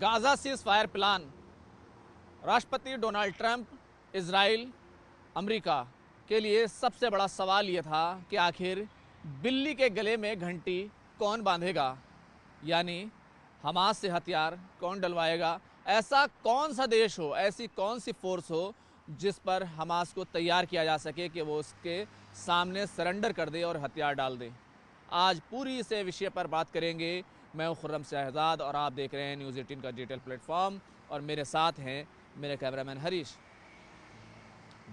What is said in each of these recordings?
Gaza seize fire plan, राष्ट्रपति Donald Trump, Israel, America के लिए सबसे बड़ा सवाल ये था कि आखिर बिल्ली के गले में घंटी कौन बांधेगा, यानी हमास से हथियार कौन डलवाएगा। ऐसा कौन सा देश हो, ऐसी कौन सी फोर्स हो जिस पर हमास को तैयार किया जा सके कि वो उसके सामने सरेंडर कर दे और हथियार डाल दे। आज पूरी इस विषय पर बात करेंगे। मैं हूं खुर्रम शहजाद और आप देख रहे हैं न्यूज़ 18 का डिजिटल प्लेटफॉर्म और मेरे साथ हैं मेरे कैमरामैन हरीश।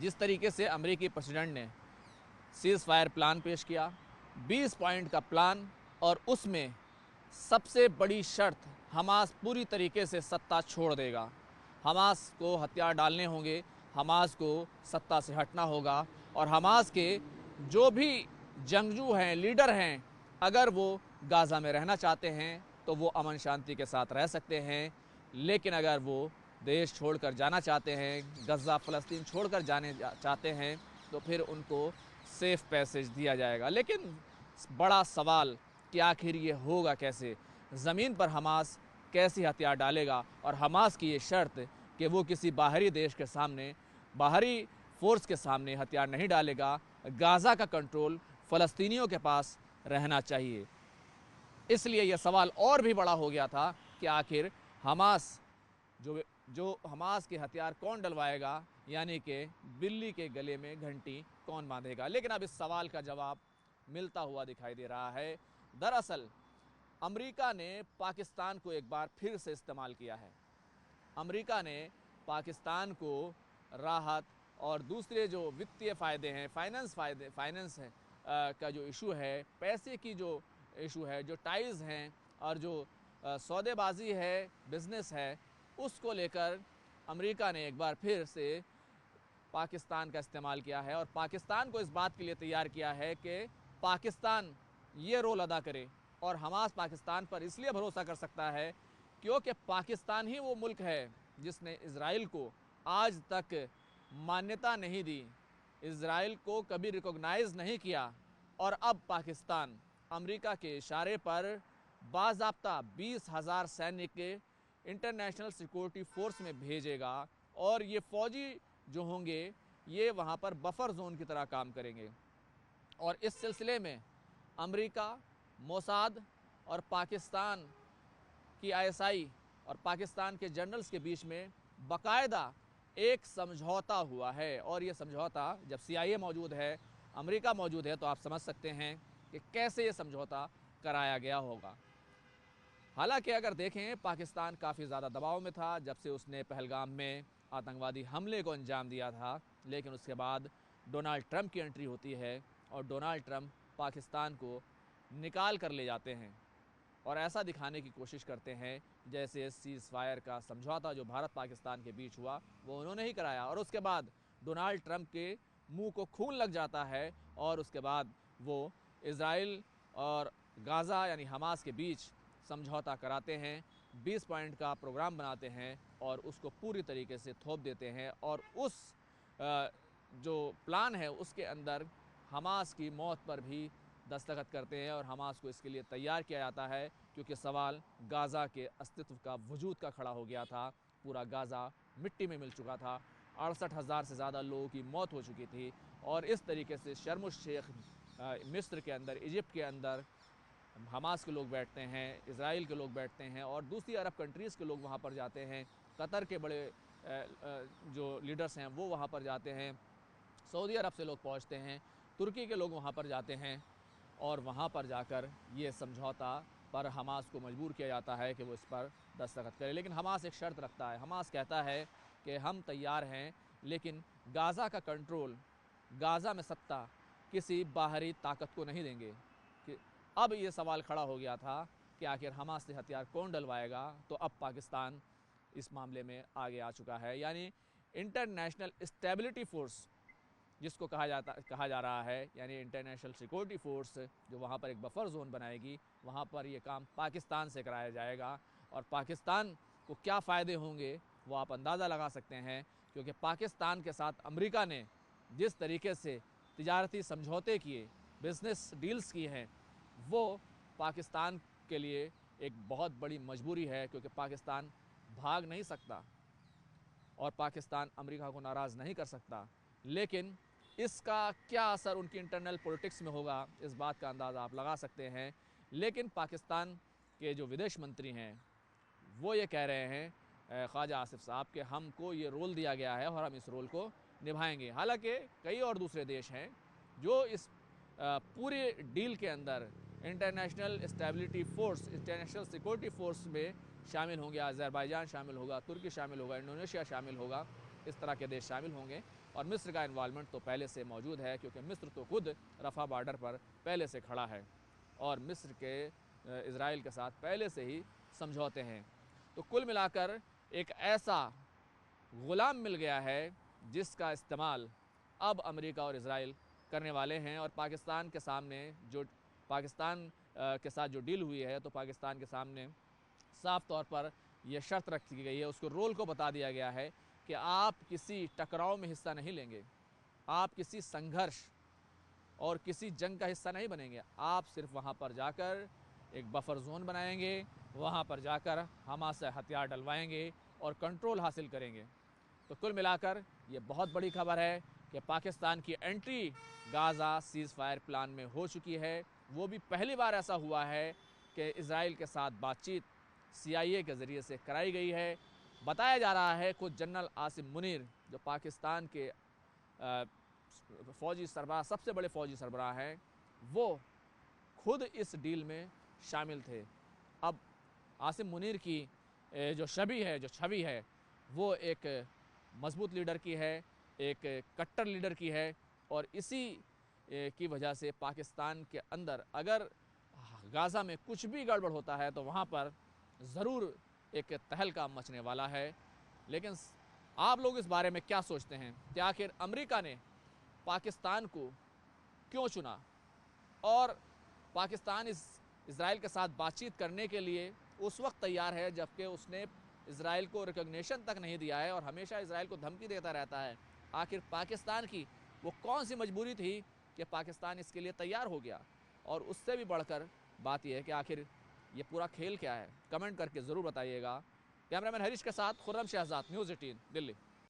जिस तरीके से अमेरिकी प्रेसिडेंट ने सीज़ फायर प्लान पेश किया, 20 पॉइंट का प्लान, और उसमें सबसे बड़ी शर्त हमास पूरी तरीके से सत्ता छोड़ देगा। हमास को हथियार डालने होंगे, हमास को सत्ता से हटना होगा और हमास के जो भी जंगजू हैं, लीडर हैं, अगर वो गाज़ा में रहना चाहते हैं तो वो अमन शांति के साथ रह सकते हैं, लेकिन अगर वो देश छोड़कर जाना चाहते हैं, गज़ा फ़लस्तीन छोड़कर जाने चाहते हैं तो फिर उनको सेफ़ पैसेज दिया जाएगा। लेकिन बड़ा सवाल कि आखिर ये होगा कैसे, ज़मीन पर हमास कैसे हथियार डालेगा, और हमास की ये शर्त कि वो किसी बाहरी देश के सामने, बाहरी फोर्स के सामने हथियार नहीं डालेगा। गाज़ा का कंट्रोल फ़लस्तीनियों के पास रहना चाहिए। इसलिए यह सवाल और भी बड़ा हो गया था कि आखिर हमास जो हमास के हथियार कौन डलवाएगा, यानी कि बिल्ली के गले में घंटी कौन बांधेगा। लेकिन अब इस सवाल का जवाब मिलता हुआ दिखाई दे रहा है। दरअसल अमेरिका ने पाकिस्तान को एक बार फिर से इस्तेमाल किया है। अमेरिका ने पाकिस्तान को राहत और दूसरे जो वित्तीय फ़ायदे हैं, फाइनेंस है का जो इशू है, पैसे की जो इशू है, जो टाइज़ हैं और जो सौदेबाजी है, बिज़नेस है, उसको लेकर अमेरिका ने एक बार फिर से पाकिस्तान का इस्तेमाल किया है और पाकिस्तान को इस बात के लिए तैयार किया है कि पाकिस्तान ये रोल अदा करे। और हमास पाकिस्तान पर इसलिए भरोसा कर सकता है क्योंकि पाकिस्तान ही वो मुल्क है जिसने इजराइल को आज तक मान्यता नहीं दी, इजराइल को कभी रिकॉग्नाइज नहीं किया, और अब पाकिस्तान अमेरिका के इशारे पर बाज़ाब्ता 20,000 सैनिक के इंटरनेशनल सिक्योरिटी फोर्स में भेजेगा और ये फ़ौजी जो होंगे ये वहाँ पर बफर जोन की तरह काम करेंगे। और इस सिलसिले में अमेरिका, मोसाद और पाकिस्तान की आईएसआई और पाकिस्तान के जनरल्स के बीच में बाकायदा एक समझौता हुआ है। और ये समझौता, जब सीआईए मौजूद है, अमेरिका मौजूद है, तो आप समझ सकते हैं कि कैसे ये समझौता कराया गया होगा। हालांकि अगर देखें, पाकिस्तान काफ़ी ज़्यादा दबाव में था जब से उसने पहलगाम में आतंकवादी हमले को अंजाम दिया था, लेकिन उसके बाद डोनाल्ड ट्रंप की एंट्री होती है और डोनाल्ड ट्रंप पाकिस्तान को निकाल कर ले जाते हैं और ऐसा दिखाने की कोशिश करते हैं जैसे सीज़ फायर का समझौता जो भारत पाकिस्तान के बीच हुआ वो उन्होंने ही कराया। और उसके बाद डोनाल्ड ट्रंप के मुंह को खून लग जाता है और उसके बाद वो इजराइल और गाज़ा यानी हमास के बीच समझौता कराते हैं, 20 पॉइंट का प्रोग्राम बनाते हैं और उसको पूरी तरीके से थोप देते हैं। और उस जो प्लान है उसके अंदर हमास की मौत पर भी दस्तखत करते हैं और हमास को इसके लिए तैयार किया जाता है क्योंकि सवाल गाज़ा के अस्तित्व का, वजूद का खड़ा हो गया था। पूरा गाज़ा मिट्टी में मिल चुका था, 68,000 से ज़्यादा लोगों की मौत हो चुकी थी। और इस तरीके से शर्म शेख मिस्र के अंदर, इजिप्ट के अंदर हमास के लोग बैठते हैं, इजराइल के लोग बैठते हैं और दूसरी अरब कंट्रीज़ के लोग वहाँ पर जाते हैं। कतर के बड़े जो लीडर्स हैं वो वहाँ पर जाते हैं, सऊदी अरब से लोग पहुँचते हैं, तुर्की के लोग वहाँ पर जाते हैं और वहाँ पर जाकर ये समझौता पर हमास को मजबूर किया जाता है कि वो इस पर दस्तखत करे। लेकिन हमास एक शर्त रखता है। हमास कहता है कि हम तैयार हैं, लेकिन गाज़ा का कंट्रोल, गाज़ा में सत्ता किसी बाहरी ताकत को नहीं देंगे। कि अब ये सवाल खड़ा हो गया था कि आखिर हमास से हथियार कौन डलवाएगा। तो अब पाकिस्तान इस मामले में आगे आ चुका है, यानी इंटरनेशनल स्टेबिलिटी फोर्स जिसको कहा जा रहा है, यानी इंटरनेशनल सिक्योरिटी फोर्स जो वहाँ पर एक बफर जोन बनाएगी, वहाँ पर ये काम पाकिस्तान से कराया जाएगा। और पाकिस्तान को क्या फ़ायदे होंगे वो आप अंदाज़ा लगा सकते हैं, क्योंकि पाकिस्तान के साथ अमेरिका ने जिस तरीके से तिजारती समझौते किए, बिज़नेस डील्स की हैं, वो पाकिस्तान के लिए एक बहुत बड़ी मजबूरी है, क्योंकि पाकिस्तान भाग नहीं सकता और पाकिस्तान अमेरिका को नाराज़ नहीं कर सकता, लेकिन इसका क्या असर उनकी इंटरनल पॉलिटिक्स में होगा इस बात का अंदाज़ा आप लगा सकते हैं। लेकिन पाकिस्तान के जो विदेश मंत्री हैं वो ये कह रहे हैं ख्वाजा आसिफ साहब कि हमको ये रोल दिया गया है और हम इस रोल को निभाएंगे। हालांकि कई और दूसरे देश हैं जो इस पूरी डील के अंदर international stability force, international security force में शामिल होंगे। अज़रबैजान शामिल होगा, तुर्की शामिल होगा, इंडोनेशिया शामिल होगा, इस तरह के देश शामिल होंगे। और मिस्र का इन्वॉल्वमेंट तो पहले से मौजूद है, क्योंकि मिस्र तो खुद रफ़ा बॉर्डर पर पहले से खड़ा है और मिस्र के इज़राइल के साथ पहले से ही समझौते हैं। तो कुल मिलाकर एक ऐसा ग़ुलाम मिल गया है जिसका इस्तेमाल अब अमेरिका और इज़राइल करने वाले हैं। और पाकिस्तान के सामने जो पाकिस्तान के साथ जो डील हुई है, तो पाकिस्तान के सामने साफ तौर पर यह शर्त रखी गई है, उसको रोल को बता दिया गया है कि आप किसी टकराव में हिस्सा नहीं लेंगे, आप किसी संघर्ष और किसी जंग का हिस्सा नहीं बनेंगे। आप सिर्फ वहाँ पर जाकर एक बफर जोन बनाएंगे, वहाँ पर जाकर हमास से हथियार डलवाएंगे और कंट्रोल हासिल करेंगे। तो कुल मिलाकर ये बहुत बड़ी खबर है कि पाकिस्तान की entry Gaza seize fire plan में हो चुकी है। वो भी पहली बार ऐसा हुआ है कि इज़राइल के साथ बातचीत CIA के ज़रिए से कराई गई है। बताया जा रहा है कुछ जनरल आसिम मुनीर जो पाकिस्तान के फ़ौजी सरबराह, सबसे बड़े फ़ौजी सरबराह हैं, वो खुद इस डील में शामिल थे। अब आसिम मुनीर की जो छवि है वो एक मजबूत लीडर की है, एक कट्टर लीडर की है। और इसी की वजह से पाकिस्तान के अंदर अगर गाज़ा में कुछ भी गड़बड़ होता है तो वहाँ पर ज़रूर एक तहलका मचने वाला है। लेकिन आप लोग इस बारे में क्या सोचते हैं कि आखिर अमेरिका ने पाकिस्तान को क्यों चुना और पाकिस्तान इज़राइल के साथ बातचीत करने के लिए उस वक्त तैयार है जबकि उसने इज़राइल को रिकॉग्निशन तक नहीं दिया है और हमेशा इज़राइल को धमकी देता रहता है। आखिर पाकिस्तान की वो कौन सी मजबूरी थी कि पाकिस्तान इसके लिए तैयार हो गया? और उससे भी बढ़कर बात यह है कि आखिर ये पूरा खेल क्या है? कमेंट करके ज़रूर बताइएगा। कैमरामैन हरीश के साथ खुर्रम शहजाद, न्यूज़ 18 दिल्ली।